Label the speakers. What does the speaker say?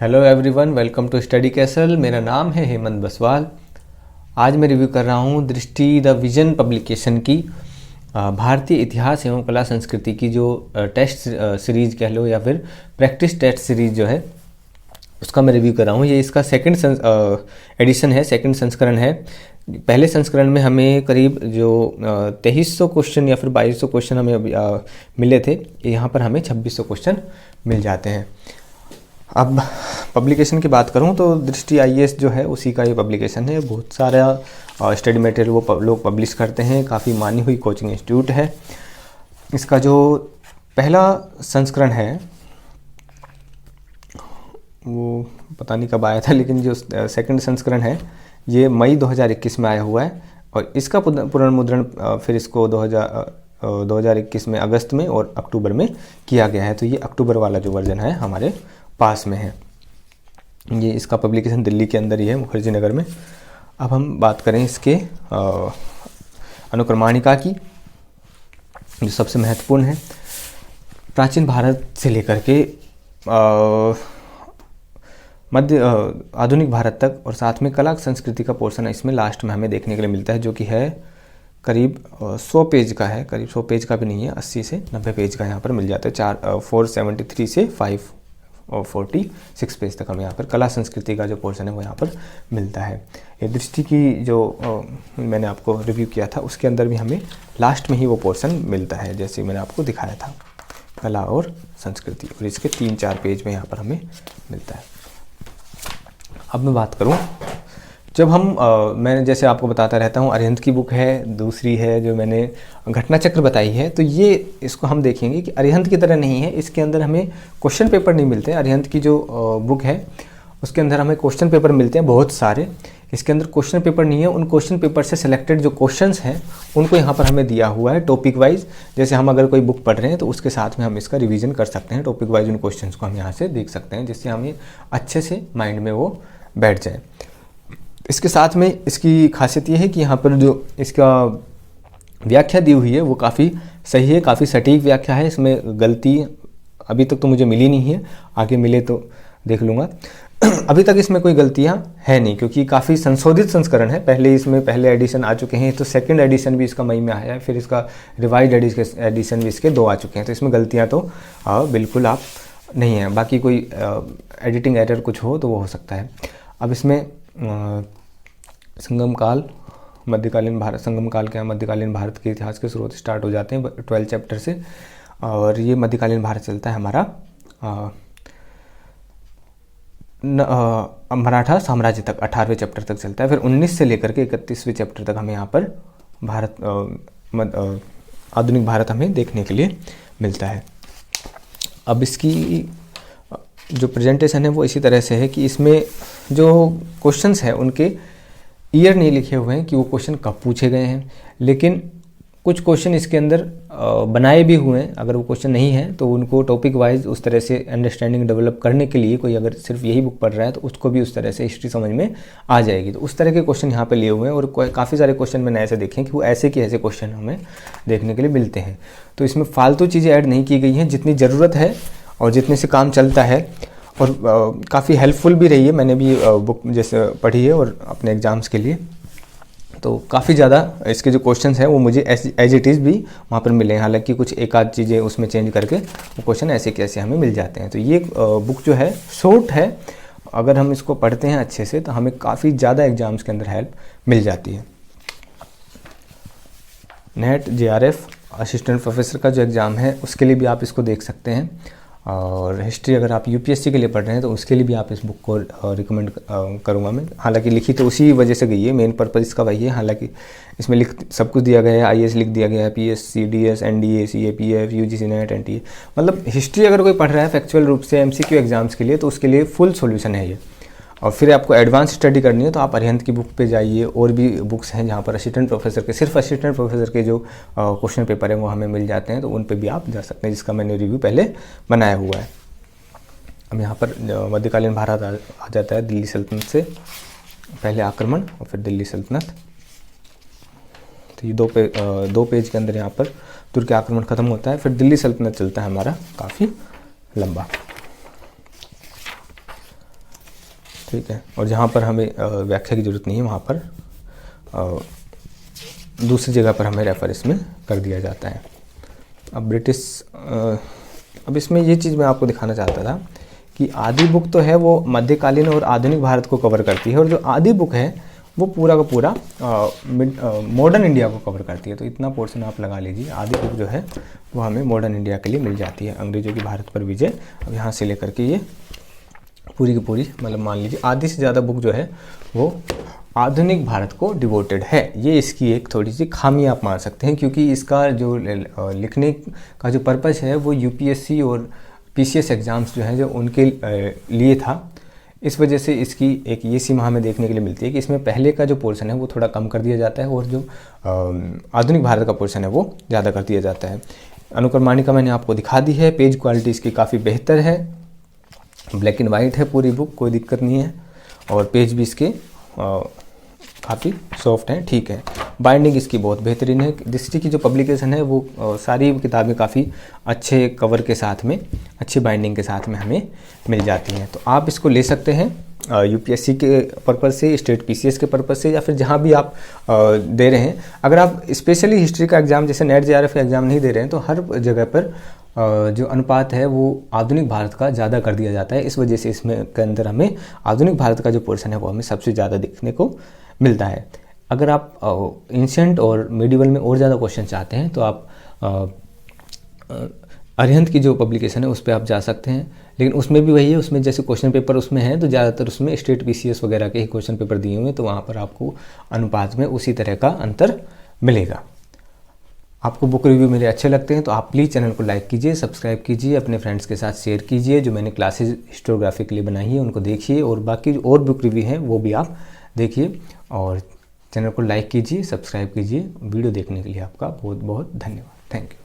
Speaker 1: Hello everyone, welcome to Study Castle. मेरा नाम है हेमंत बसवाल। आज मैं रिव्यू कर रहा हूँ दृष्टि द विजन पब्लिकेशन की भारतीय इतिहास एवं कला संस्कृति की जो टेस्ट सीरीज कह लो या फिर प्रैक्टिस टेस्ट सीरीज जो है उसका मैं रिव्यू कर रहा हूँ। ये इसका सेकंड एडिशन है, सेकंड संस्करण है। पहले संस्करण में हमें करीब जो 2300 क्वेश्चन या फिर 2200 क्वेश्चन हमें मिले थे, यहाँ पर हमें 2600 क्वेश्चन मिल जाते हैं। अब पब्लिकेशन की बात करूं तो दृष्टि आईएएस जो है उसी का ये पब्लिकेशन है। बहुत सारा स्टडी मटेरियल वो लोग पब्लिश करते हैं, काफ़ी मानी हुई कोचिंग इंस्टीट्यूट है। इसका जो पहला संस्करण है वो पता नहीं कब आया था, लेकिन जो सेकंड संस्करण है ये मई 2021 में आया हुआ है और इसका पुनर्मुद्रण फिर इसको 2021 में अगस्त में और अक्टूबर में किया गया है। तो ये अक्टूबर वाला जो वर्जन है हमारे पास में है। ये इसका पब्लिकेशन दिल्ली के अंदर ही है, मुखर्जी नगर में। अब हम बात करें इसके अनुक्रमणिका की, जो सबसे महत्वपूर्ण है। प्राचीन भारत से लेकर के मध्य आधुनिक भारत तक और साथ में कला संस्कृति का पोर्शन इसमें लास्ट में हमें देखने के लिए मिलता है, जो कि है करीब 100 पेज का है। करीब 100 पेज का भी नहीं है, 80 से 90 पेज का यहाँ पर मिल जाता है। 473 से 546 पेज तक हमें यहाँ पर कला संस्कृति का जो पोर्शन है वो यहाँ पर मिलता है। ये दृष्टि की जो मैंने आपको रिव्यू किया था उसके अंदर भी हमें लास्ट में ही वो पोर्शन मिलता है, जैसे मैंने आपको दिखाया था, कला और संस्कृति। और इसके 3-4 पेज में यहाँ पर हमें मिलता है। अब मैं बात करूँ, जब हम मैंने जैसे आपको बताता रहता हूँ, अरिहंत की बुक है, दूसरी है जो मैंने घटना चक्र बताई है, तो ये इसको हम देखेंगे कि अरिहंत की तरह नहीं है। इसके अंदर हमें क्वेश्चन पेपर नहीं मिलते। अरिहंत की जो बुक है उसके अंदर हमें क्वेश्चन पेपर मिलते हैं बहुत सारे। इसके अंदर क्वेश्चन पेपर नहीं है। उन क्वेश्चन पेपर से सिलेक्टेड जो क्वेश्चंस हैं उनको यहाँ पर हमें दिया हुआ है टॉपिक वाइज। जैसे हम अगर कोई बुक पढ़ रहे हैं तो उसके साथ में हम इसका रिविजन कर सकते हैं। टॉपिक वाइज उन क्वेश्चंस को हम यहाँ से देख सकते हैं, जिससे हमें अच्छे से माइंड में वो बैठ जाए। इसके साथ में इसकी खासियत ये है कि यहाँ पर जो इसका व्याख्या दी हुई है वो काफ़ी सही है, काफ़ी सटीक व्याख्या है। इसमें गलती अभी तक तो मुझे मिली नहीं है, आगे मिले तो देख लूँगा। अभी तक इसमें कोई गलतियाँ है नहीं, क्योंकि काफ़ी संशोधित संस्करण है। पहले एडिशन आ चुके हैं, तो सेकंड एडिशन भी इसका मई में आया है, फिर इसका रिवाइज एडिशन भी इसके 2 आ चुके हैं। तो इसमें गलतियाँ तो बिल्कुल आप नहीं है। बाकी कोई एडिटिंग एरर कुछ हो तो वो हो सकता है। अब इसमें संगम काल मध्यकालीन भारत के इतिहास के स्रोत स्टार्ट हो जाते हैं 12 चैप्टर से, और ये मध्यकालीन भारत चलता है हमारा मराठा साम्राज्य तक, 18वें चैप्टर तक चलता है। फिर 19 से लेकर के 31वें चैप्टर तक हमें यहाँ पर आधुनिक भारत हमें देखने के लिए मिलता है। अब इसकी जो प्रेजेंटेशन है वो इसी तरह से है कि इसमें जो क्वेश्चंस हैं उनके ईयर नहीं लिखे हुए हैं कि वो क्वेश्चन कब पूछे गए हैं, लेकिन कुछ क्वेश्चन इसके अंदर बनाए भी हुए हैं। अगर वो क्वेश्चन नहीं है तो उनको टॉपिक वाइज उस तरह से अंडरस्टैंडिंग डेवलप करने के लिए कोई अगर सिर्फ यही बुक पढ़ रहा है तो उसको भी उस तरह से हिस्ट्री समझ में आ जाएगी। तो उस तरह के क्वेश्चन यहाँ पे लिए हुए हैं, और काफ़ी सारे क्वेश्चन मैंने ऐसे देखे हैं कि वो ऐसे के ऐसे क्वेश्चन हमें देखने के लिए मिलते हैं। तो इसमें फालतू चीज़ें ऐड नहीं की गई हैं, जितनी ज़रूरत है और जितने से काम चलता है, और काफ़ी हेल्पफुल भी रही है। मैंने भी बुक जैसे पढ़ी है और अपने एग्ज़ाम्स के लिए, तो काफ़ी ज़्यादा इसके जो क्वेश्चंस हैं वो मुझे एज इट इज़ भी वहाँ पर मिले हैं। हालांकि कुछ एक आध चीज़ें उसमें चेंज करके वो क्वेश्चन ऐसे कैसे हमें मिल जाते हैं। तो ये बुक जो है शॉर्ट है, अगर हम इसको पढ़ते हैं अच्छे से तो हमें काफ़ी ज़्यादा एग्ज़ाम्स के अंदर हेल्प मिल जाती है। नेट JRF असिस्टेंट प्रोफेसर का जो एग्ज़ाम है उसके लिए भी आप इसको देख सकते हैं, और हिस्ट्री अगर आप UPSC के लिए पढ़ रहे हैं तो उसके लिए भी आप इस बुक को रिकमेंड करूँगा मैं। हालांकि लिखी तो उसी वजह से गई है, मेन पर्पज़ इसका वही है। हालांकि इसमें सब कुछ दिया गया है, IAS लिख दिया गया है, PSC DS NDA CAPF UGC NET NTA। मतलब हिस्ट्री अगर कोई पढ़ रहा है फैक्चुअल रूप से MCQ एग्जाम्स के लिए तो उसके लिए फुल सोल्यूशन है ये। और फिर आपको एडवांस स्टडी करनी है तो आप अरिहंत की बुक पे जाइए। और भी बुक्स हैं जहाँ पर सिर्फ असिस्टेंट प्रोफेसर के जो क्वेश्चन पेपर हैं वो हमें मिल जाते हैं, तो उन पे भी आप जा सकते हैं, जिसका मैंने रिव्यू पहले बनाया हुआ है। अब यहाँ पर मध्यकालीन भारत आ जाता है, दिल्ली सल्तनत से पहले आक्रमण और फिर दिल्ली सल्तनत। तो ये 2 पेज के अंदर यहाँ पर तुर्की आक्रमण खत्म होता है, फिर दिल्ली सल्तनत चलता है हमारा काफ़ी लंबा। ठीक है। और जहाँ पर हमें व्याख्या की ज़रूरत नहीं है वहाँ पर दूसरी जगह पर हमें रेफर इसमें कर दिया जाता है। अब अब इसमें ये चीज़ मैं आपको दिखाना चाहता था कि आदि बुक तो है वो मध्यकालीन और आधुनिक भारत को कवर करती है, और जो आदि बुक है वो पूरा का पूरा मॉडर्न इंडिया को कवर करती है। तो इतना पोर्शन आप लगा लीजिए। आदि बुक जो है वो हमें मॉडर्न इंडिया के लिए मिल जाती है। अंग्रेजों की भारत पर विजय, अब यहाँ से लेकर के ये पूरी की पूरी, मतलब मान लीजिए आधी से ज़्यादा बुक जो है वो आधुनिक भारत को डिवोटेड है। ये इसकी एक थोड़ी सी खामी आप मान सकते हैं, क्योंकि इसका जो लिखने का जो पर्पस है वो यूपीएससी और पीसीएस एग्ज़ाम्स जो हैं जो उनके लिए था। इस वजह से इसकी एक ये सीमा हमें देखने के लिए मिलती है कि इसमें पहले का जो पोर्शन है वो थोड़ा कम कर दिया जाता है, और जो आधुनिक भारत का पोर्शन है वो ज़्यादा कर दिया जाता है। अनुक्रमाणिका मैंने आपको दिखा दी है। पेज क्वालिटी इसकी काफ़ी बेहतर है, ब्लैक एंड वाइट है पूरी बुक, कोई दिक्कत नहीं है, और पेज भी इसके काफ़ी सॉफ्ट हैं, ठीक है। बाइंडिंग इसकी बहुत बेहतरीन है। दृष्टि की जो पब्लिकेशन है वो सारी किताबें काफ़ी अच्छे कवर के साथ में, अच्छी बाइंडिंग के साथ में हमें मिल जाती हैं। तो आप इसको ले सकते हैं यूपीएससी के पर्पज़ से, स्टेट पीसीएस के पर्पज़ से, या फिर जहाँ भी आप दे रहे हैं। अगर आप स्पेशली हिस्ट्री का एग्ज़ाम जैसे नेट जेआरएफ का एग्ज़ाम नहीं दे रहे हैं तो हर जगह पर जो अनुपात है वो आधुनिक भारत का ज़्यादा कर दिया जाता है। इस वजह से इसमें के अंदर हमें आधुनिक भारत का जो पोर्शन है वो हमें सबसे ज़्यादा देखने को मिलता है। अगर आप एंशिएंट और मिडिवल में और ज़्यादा क्वेश्चन चाहते हैं तो आप अरिहंत की जो पब्लिकेशन है उस पर आप जा सकते हैं, लेकिन उसमें भी वही है, उसमें जैसे क्वेश्चन पेपर उसमें है तो ज़्यादातर उसमें स्टेट पीसीएस वगैरह के ही क्वेश्चन पेपर दिए हुए हैं, तो वहाँ पर आपको अनुपात में उसी तरह का अंतर मिलेगा। आपको बुक रिव्यू मेरे अच्छे लगते हैं तो आप प्लीज़ चैनल को लाइक कीजिए, सब्सक्राइब कीजिए, अपने फ्रेंड्स के साथ शेयर कीजिए। जो मैंने क्लासेज हिस्टोग्राफी के लिए बनाई है उनको देखिए, और बाकी जो और बुक रिव्यू हैं वो भी आप देखिए, और चैनल को लाइक कीजिए, सब्सक्राइब कीजिए। वीडियो देखने के लिए आपका बहुत बहुत धन्यवाद। Thank you.